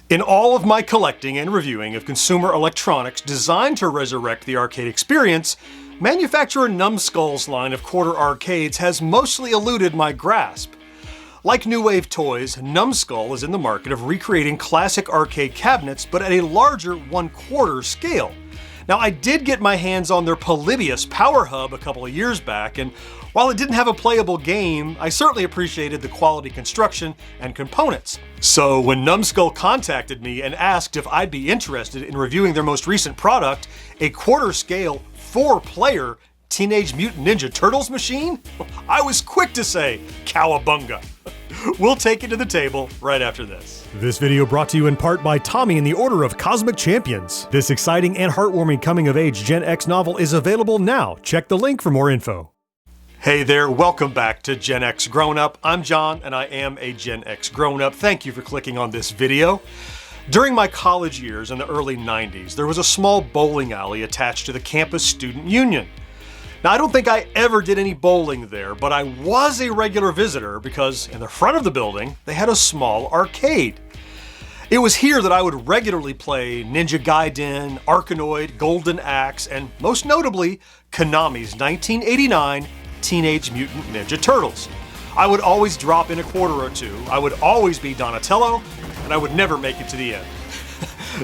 In all of my collecting and reviewing of consumer electronics designed to resurrect the arcade experience, manufacturer Numskull's line of quarter arcades has mostly eluded my grasp. Like New Wave Toys, Numskull is in the market of recreating classic arcade cabinets, but at a larger 1/4 scale. Now, I did get my hands on their Polybius Power Hub a couple of years back, and while it didn't have a playable game, I certainly appreciated the quality construction and components. So when Numskull contacted me and asked if I'd be interested in reviewing their most recent product, a quarter-scale, 4-player Teenage Mutant Ninja Turtles machine, I was quick to say, cowabunga. We'll take it to the table right after this. This video brought to you in part by Tommy and the Order of Cosmic Champions. This exciting and heartwarming coming-of-age Gen X novel is available now. Check the link for more info. Hey there, welcome back to GenXGrownUp. I'm John, and I am a Gen X grown-up. Thank you for clicking on this video. During my college years in the early 90s, there was a small bowling alley attached to the campus student union. Now, I don't think I ever did any bowling there, but I was a regular visitor because in the front of the building, they had a small arcade. It was here that I would regularly play Ninja Gaiden, Arkanoid, Golden Axe, and most notably, Konami's 1989 Teenage Mutant Ninja Turtles. I would always drop in a quarter or two, I would always be Donatello, and I would never make it to the end.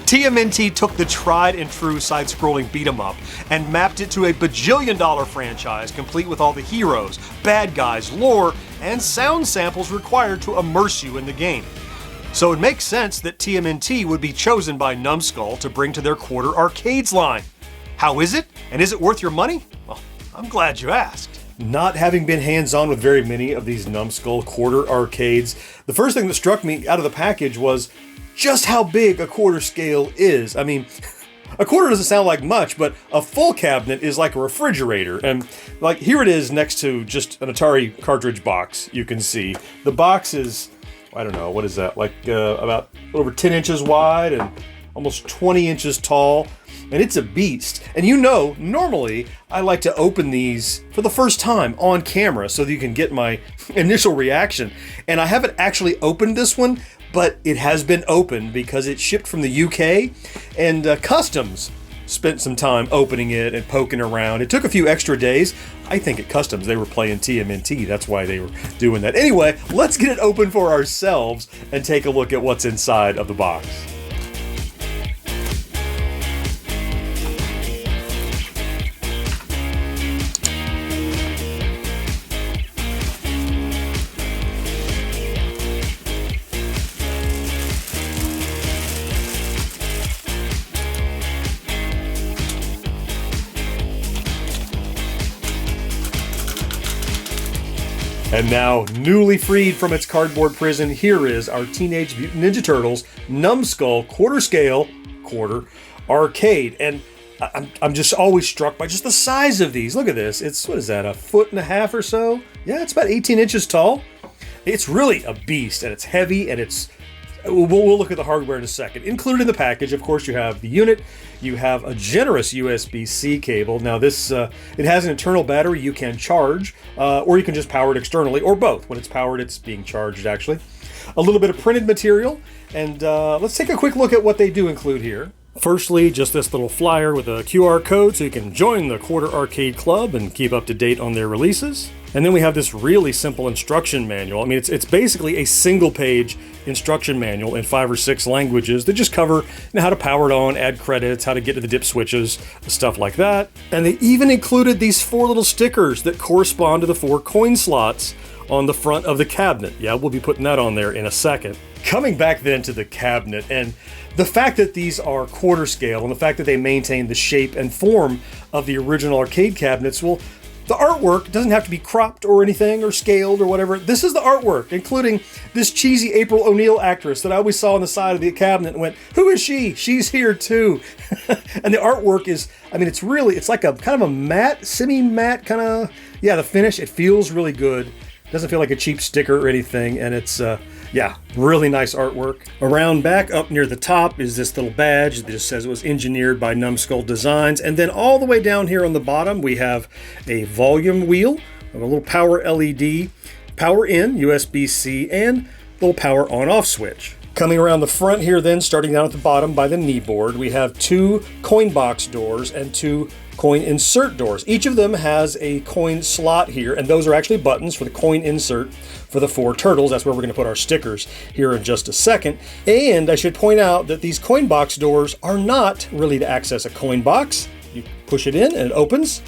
TMNT took the tried and true side-scrolling beat-em-up and mapped it to a bajillion-dollar franchise complete with all the heroes, bad guys, lore, and sound samples required to immerse you in the game. So it makes sense that TMNT would be chosen by Numskull to bring to their quarter arcades line. How is it? And is it worth your money? Well, I'm glad you asked. Not having been hands-on with very many of these Numskull quarter arcades, the first thing that struck me out of the package was just how big a quarter scale is. I mean, a quarter doesn't sound like much, but a full cabinet is like a refrigerator. And like here it is next to just an Atari cartridge box, you can see. The box is, I don't know, what is that? Like about over 10 inches wide and almost 20 inches tall. And it's a beast. And you know, normally I like to open these for the first time on camera so that you can get my initial reaction. And I haven't actually opened this one, but it has been opened because it shipped from the UK, and Customs spent some time opening it and poking around. It took a few extra days. I think at Customs they were playing TMNT, that's why they were doing that. Anyway, let's get it open for ourselves and take a look at what's inside of the box. And now, newly freed from its cardboard prison, here is our Teenage Mutant Ninja Turtles Numskull quarter arcade. And I'm just always struck by just the size of these. Look at this. It's, what is that, 1.5 feet or so? Yeah, it's about 18 inches tall. It's really a beast, and it's heavy, and it's... We'll look at the hardware in a second. Included in the package, of course, you have the unit. You have a generous USB-C cable. Now this, it has an internal battery you can charge, or you can just power it externally, or both. When it's powered, it's being charged, actually. A little bit of printed material, and let's take a quick look at what they do include here. Firstly, just this little flyer with a QR code so you can join the Quarter Arcade Club and keep up to date on their releases. And then we have this really simple instruction manual. I mean, it's basically a single-page instruction manual in 5 or 6 languages that just cover how to power it on, add credits, how to get to the dip switches, stuff like that. And they even included these 4 little stickers that correspond to the 4 coin slots on the front of the cabinet. Yeah, we'll be putting that on there in a second. Coming back then to the cabinet, and the fact that these are quarter scale and the fact that they maintain the shape and form of the original arcade cabinets, well, the artwork doesn't have to be cropped or anything or scaled or whatever. This is the artwork, including this cheesy April O'Neil actress that I always saw on the side of the cabinet and went, who is she? She's here too. And the artwork is, I mean, it's like a kind of a matte, semi-matte kind of, yeah, the finish, it feels really good. Doesn't feel like a cheap sticker or anything, and it's, yeah, really nice artwork. Around back up near the top is this little badge that just says it was engineered by Numskull Designs. And then all the way down here on the bottom, we have a volume wheel, a little power LED, power in, USB-C, and little power on-off switch. Coming around the front here then, starting down at the bottom by the knee board, we have 2 coin box doors and 2 coin insert doors. Each of them has a coin slot here, and those are actually buttons for the coin insert for the 4 turtles. That's where we're going to put our stickers here in just a second. And I should point out that these coin box doors are not really to access a coin box. You push it in and it opens.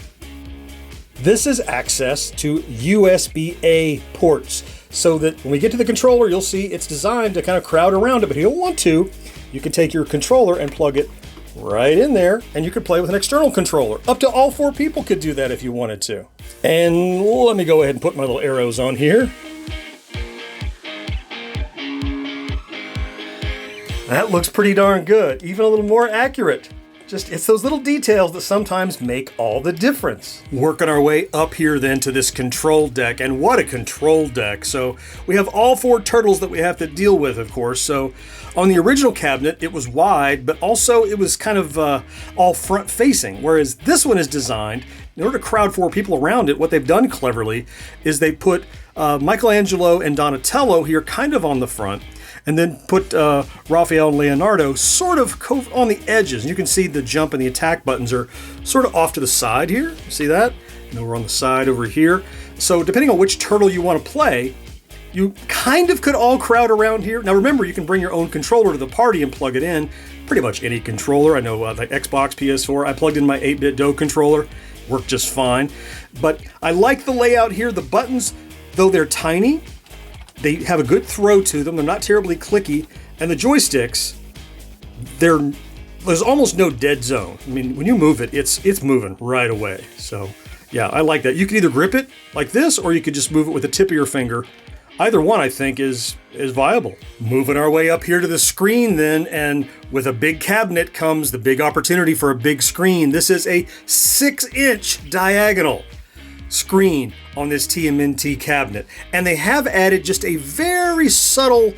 This is access to USB-A ports, so that when we get to the controller, you'll see it's designed to kind of crowd around it, but if you don't want to, you can take your controller and plug it right in there, and you could play with an external controller. Up to all 4 people could do that if you wanted to. And let me go ahead and put my little arrows on here. That looks pretty darn good, even a little more accurate. It's those little details that sometimes make all the difference. Working our way up here then to this control deck, and what a control deck. So we have all 4 turtles that we have to deal with, of course. So on the original cabinet, it was wide, but also it was kind of all front facing, whereas this one is designed, in order to crowd 4 people around it, what they've done cleverly is they put Michelangelo and Donatello here kind of on the front, and then put Raphael and Leonardo sort of on the edges. And you can see the jump and the attack buttons are sort of off to the side here. See that? And then we're on the side over here. So depending on which turtle you want to play, you kind of could all crowd around here. Now remember, you can bring your own controller to the party and plug it in. Pretty much any controller. I know like Xbox, PS4, I plugged in my 8-bit Do controller. Worked just fine. But I like the layout here. The buttons, though they're tiny, they have a good throw to them. They're not terribly clicky. And the joysticks, there's almost no dead zone. I mean, when you move it, it's moving right away. So yeah, I like that. You can either grip it like this, or you could just move it with the tip of your finger. Either one, I think, is viable. Moving our way up here to the screen then, and with a big cabinet comes the big opportunity for a big screen. This is a 6-inch diagonal screen on this TMNT cabinet, and they have added just a very subtle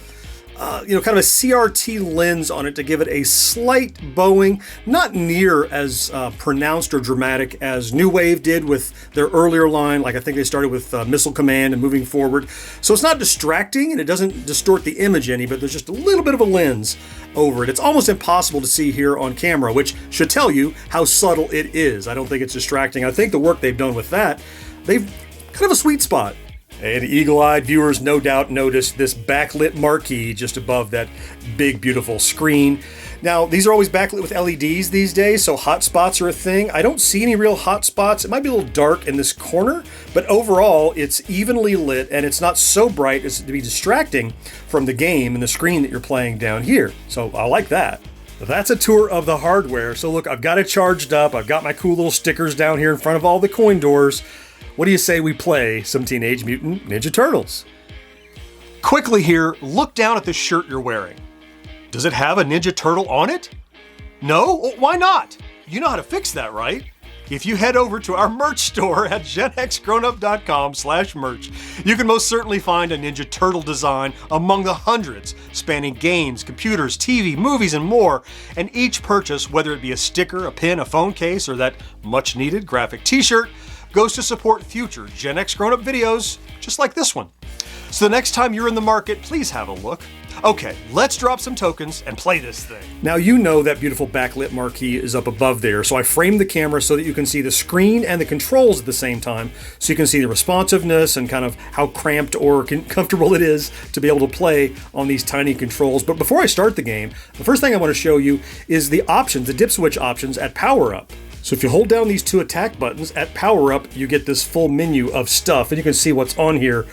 kind of a CRT lens on it to give it a slight bowing, not near as pronounced or dramatic as New Wave did with their earlier line. Like I think they started with Missile Command and moving forward. So it's not distracting and it doesn't distort the image any, but there's just a little bit of a lens over it. It's almost impossible to see here on camera, which should tell you how subtle it is. I don't think it's distracting. I think the work they've done with that, they've kind of a sweet spot. And eagle-eyed viewers no doubt noticed this backlit marquee just above that big, beautiful screen. Now, these are always backlit with LEDs these days, so hot spots are a thing. I don't see any real hot spots. It might be a little dark in this corner, but overall, it's evenly lit, and it's not so bright as to be distracting from the game and the screen that you're playing down here. So I like that. That's a tour of the hardware. So look, I've got it charged up. I've got my cool little stickers down here in front of all the coin doors. What do you say we play some Teenage Mutant Ninja Turtles? Quickly here, look down at the shirt you're wearing. Does it have a Ninja Turtle on it? No? Well, why not? You know how to fix that, right? If you head over to our merch store at GenXGrownUp.com/merch, you can most certainly find a Ninja Turtle design among the hundreds spanning games, computers, TV, movies, and more. And each purchase, whether it be a sticker, a pin, a phone case, or that much needed graphic t-shirt, goes to support future Gen X Grown Up videos just like this one. So the next time you're in the market, please have a look. Okay, let's drop some tokens and play this thing. Now you know that beautiful backlit marquee is up above there, so I framed the camera so that you can see the screen and the controls at the same time, so you can see the responsiveness and kind of how cramped or comfortable it is to be able to play on these tiny controls. But before I start the game, the first thing I want to show you is the options, the dip switch options at Power Up. So if you hold down these 2 attack buttons at Power Up, you get this full menu of stuff, and you can see what's on here.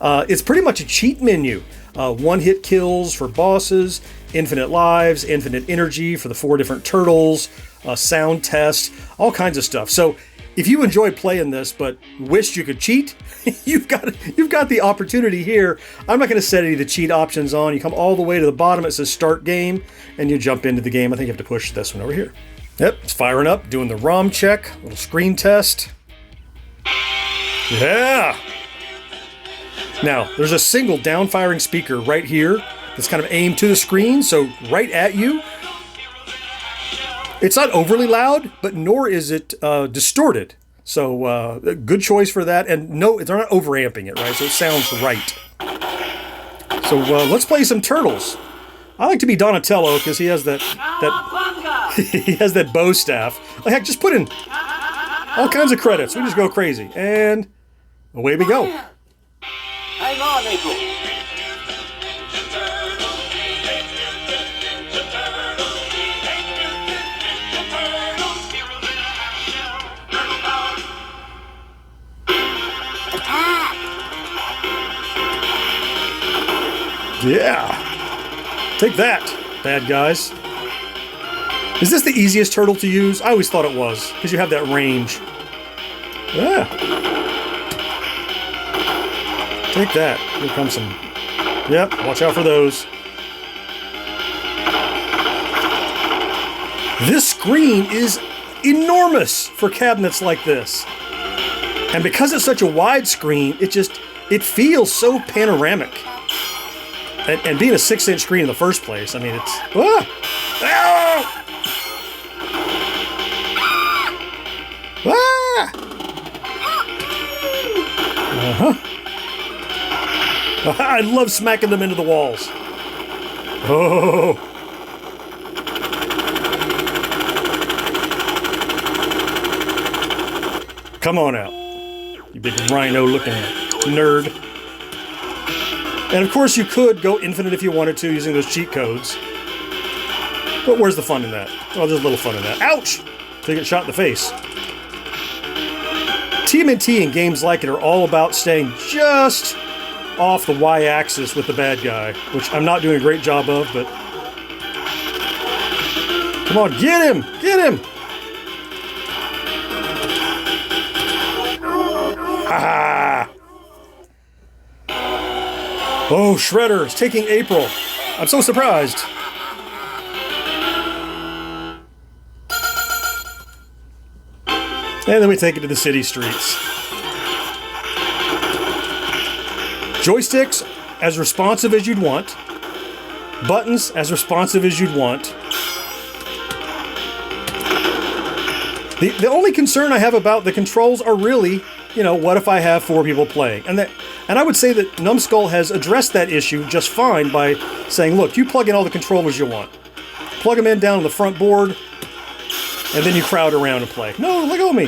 It's pretty much a cheat menu. 1-hit kills for bosses, infinite lives, infinite energy for the 4 different turtles, sound test, all kinds of stuff. So if you enjoy playing this but wished you could cheat, you've got the opportunity here. I'm not going to set any of the cheat options on. You come all the way to the bottom, it says Start Game, and you jump into the game. I think you have to push this one over here. Yep, it's firing up, doing the ROM check, little screen test. Yeah! Now, there's a single down-firing speaker right here that's kind of aimed to the screen, so right at you. It's not overly loud, but nor is it distorted. So, good choice for that, and no, they're not overamping it, right? So it sounds right. So, let's play some Turtles. I like to be Donatello because he has that he has that bow staff. Like, heck, just put in all kinds of credits. We just go crazy, and away we go. Hang on, April. Yeah. Take that, bad guys. Is this the easiest turtle to use? I always thought it was, because you have that range. Yeah. Take that. Here comes some... Yep, watch out for those. This screen is enormous for cabinets like this. And because it's such a wide screen, it feels so panoramic. And being a 6-inch screen in the first place, I mean, it's... Ah! Ah! Ah! Uh-huh. I love smacking them into the walls. Oh! Come on out, you big rhino-looking nerd. And of course you could go infinite if you wanted to using those cheat codes. But where's the fun in that? Oh, there's a little fun in that. Ouch! To get shot in the face. TMNT and games like it are all about staying just off the y-axis with the bad guy, which I'm not doing a great job of, but... Come on, get him! Get him! Ha ha! Oh, Shredder is taking April. I'm so surprised. And then we take it to the city streets. Joysticks as responsive as you'd want. Buttons as responsive as you'd want. The only concern I have about the controls are really, you know, what if I have 4 people playing? And I would say that Numskull has addressed that issue just fine by saying, look, you plug in all the controllers you want. Plug them in down on the front board, and then you crowd around and play. No, let go of me.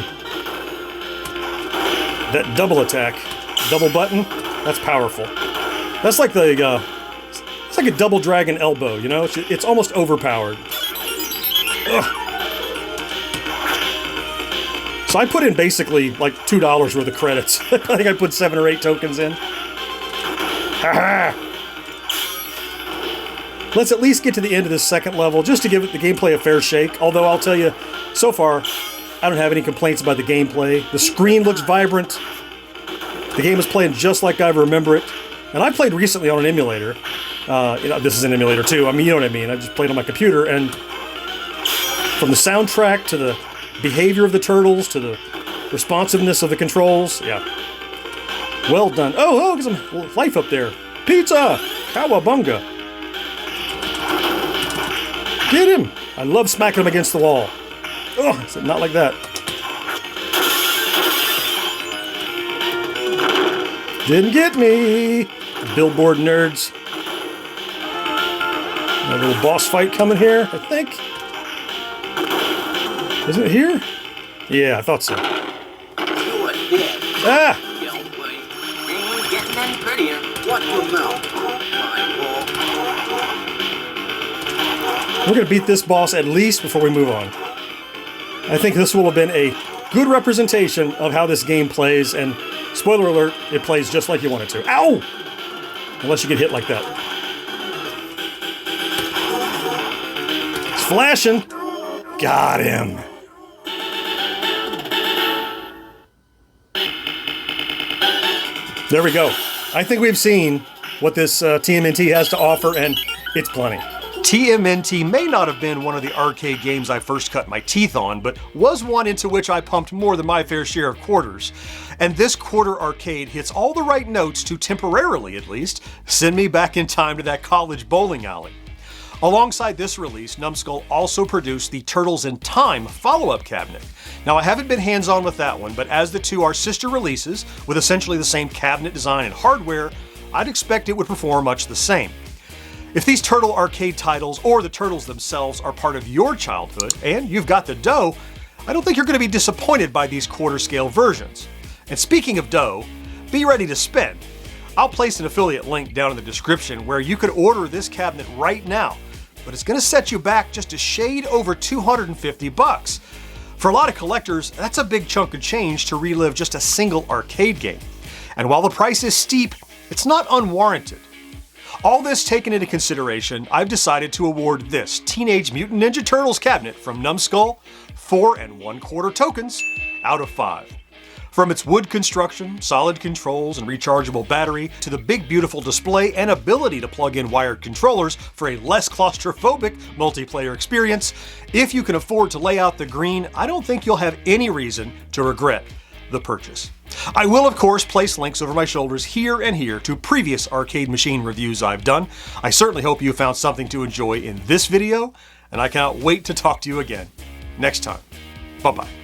That double attack, double button, that's powerful. That's like it's like a double dragon elbow, you know? It's almost overpowered. Ugh. So I put in basically like $2 worth of credits. I think I put 7 or 8 tokens in. Ha-ha! Let's at least get to the end of this second level just to give the gameplay a fair shake. Although I'll tell you, so far, I don't have any complaints about the gameplay. The screen looks vibrant. The game is playing just like I remember it. And I played recently on an emulator. You know, this is an emulator too. I mean, you know what I mean. I just played on my computer, and from the soundtrack to the behavior of the turtles to the responsiveness of the controls, yeah. Well done. Oh, there's some life up there. Pizza! Cowabunga! Get him! I love smacking him against the wall. Oh, is it not like that? Didn't get me! Billboard nerds. A little boss fight coming here, I think. Isn't it here? Yeah, I thought so. Ah! We're going to beat this boss at least before we move on. I think this will have been a good representation of how this game plays, and spoiler alert, it plays just like you want it to. Ow! Unless you get hit like that. It's flashing. Got him. There we go. I think we've seen what this TMNT has to offer, and it's plenty. TMNT may not have been one of the arcade games I first cut my teeth on, but was one into which I pumped more than my fair share of quarters. And this quarter arcade hits all the right notes to, temporarily at least, send me back in time to that college bowling alley. Alongside this release, Numskull also produced the Turtles in Time follow-up cabinet. Now, I haven't been hands-on with that one, but as the two are sister releases, with essentially the same cabinet design and hardware, I'd expect it would perform much the same. If these Turtle arcade titles or the Turtles themselves are part of your childhood and you've got the dough, I don't think you're going to be disappointed by these quarter scale versions. And speaking of dough, be ready to spend. I'll place an affiliate link down in the description where you could order this cabinet right now, but it's going to set you back just a shade over $250. For a lot of collectors, that's a big chunk of change to relive just a single arcade game. And while the price is steep, it's not unwarranted. All this taken into consideration, I've decided to award this Teenage Mutant Ninja Turtles cabinet from Numskull 4 1/4 tokens out of 5. From its wood construction, solid controls, and rechargeable battery, to the big beautiful display and ability to plug in wired controllers for a less claustrophobic multiplayer experience, if you can afford to lay out the green, I don't think you'll have any reason to regret the purchase. I will, of course, place links over my shoulders here and here to previous arcade machine reviews I've done. I certainly hope you found something to enjoy in this video, and I cannot wait to talk to you again next time. Bye-bye.